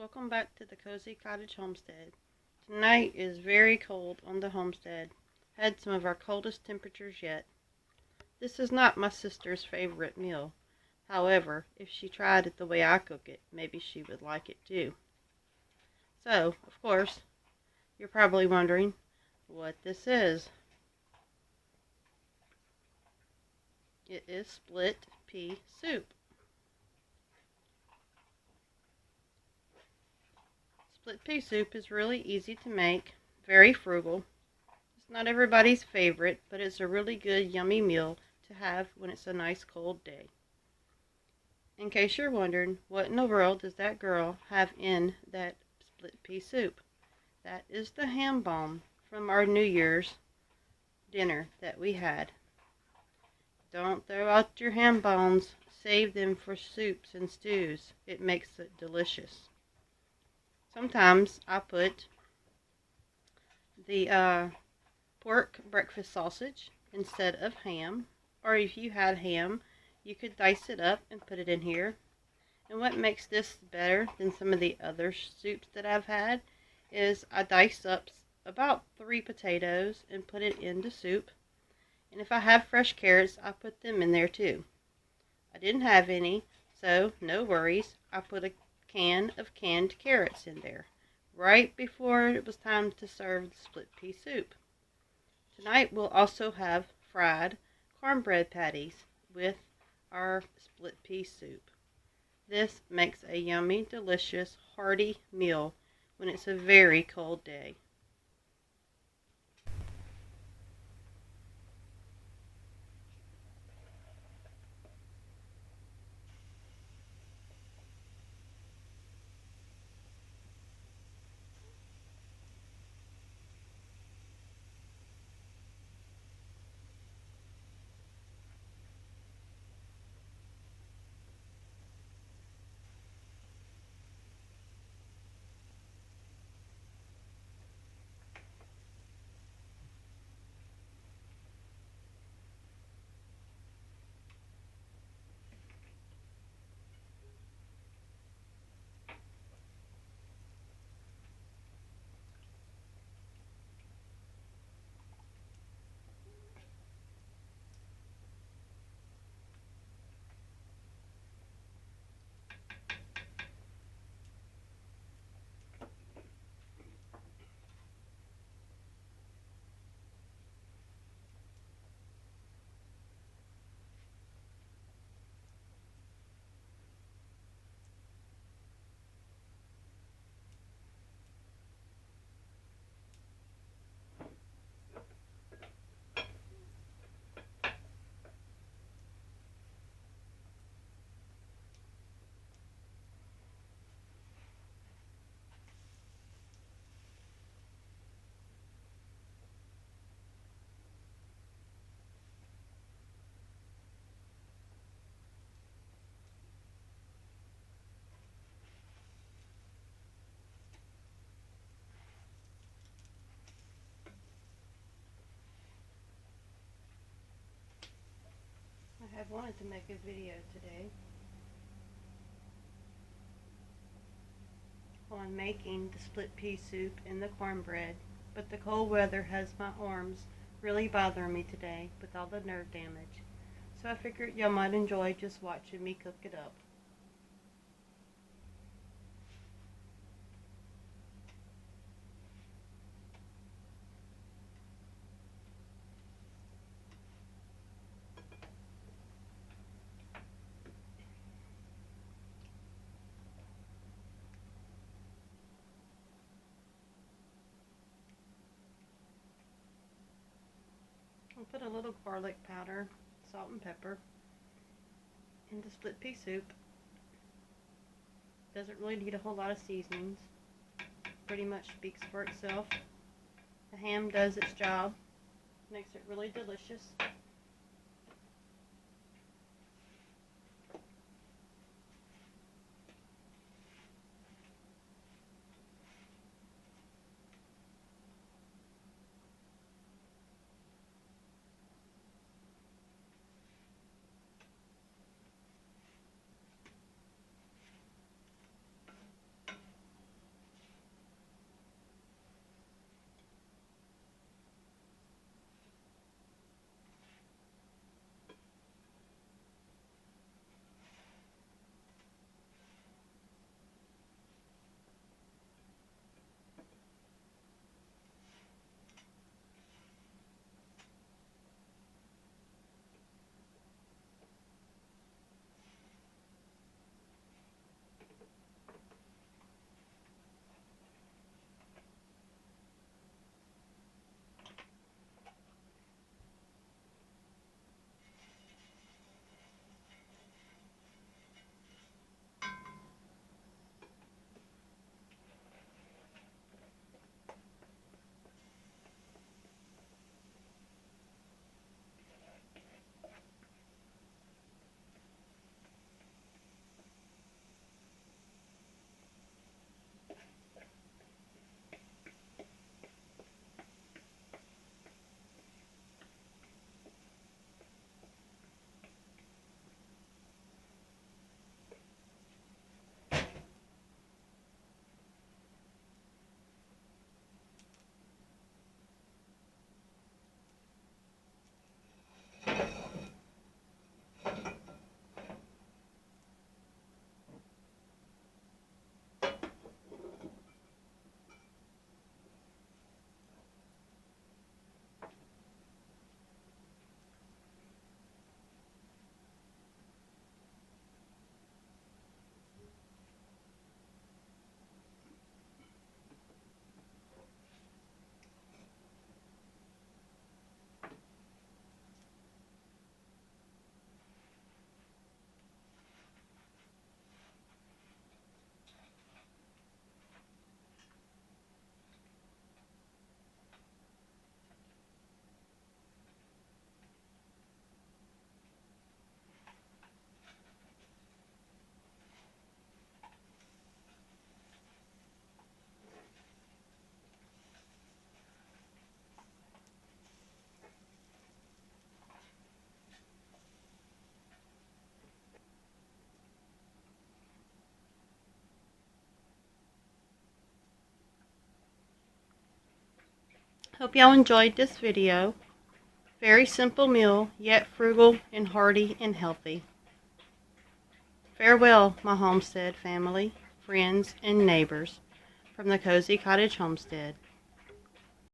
Welcome back to the Cozy Cottage Homestead. Tonight is very cold on the homestead. Had some of our coldest temperatures yet. This is not my sister's favorite meal. However, if she tried it the way I cook it, maybe she would like it too. So, of course, you're probably wondering what this is. It is split pea soup. Split pea soup is really easy to make, very frugal. It's not everybody's favorite, but it's a really good, yummy meal to have when it's a nice cold day. In case you're wondering, what in the world does that girl have in that split pea soup? That is the ham bomb from our New Year's dinner that we had. Don't throw out your ham bones. Save them for soups and stews. It makes it delicious. Sometimes I put the pork breakfast sausage instead of ham, or if you had ham, you could dice it up and put it in here. And what makes this better than some of the other soups that I've had is I dice up about 3 potatoes and put it in the soup. And if I have fresh carrots, I put them in there too. I didn't have any, so no worries. I put a can of canned carrots in there right before it was time to serve the split pea soup. Tonight we'll also have fried cornbread patties with our split pea soup. This makes a yummy, delicious, hearty meal when it's a very cold day. I have wanted to make a video today on making the split pea soup and the cornbread, but the cold weather has my arms really bothering me today with all the nerve damage. So I figured y'all might enjoy just watching me cook it up. I'll put a little garlic powder, salt and pepper in the split pea soup. Doesn't really need a whole lot of seasonings. Pretty much speaks for itself. The ham does its job. Makes it really delicious. Hope y'all enjoyed this video. Very simple meal, yet frugal and hearty and healthy. Farewell, my homestead family, friends, and neighbors from the Cozy Cottage Homestead.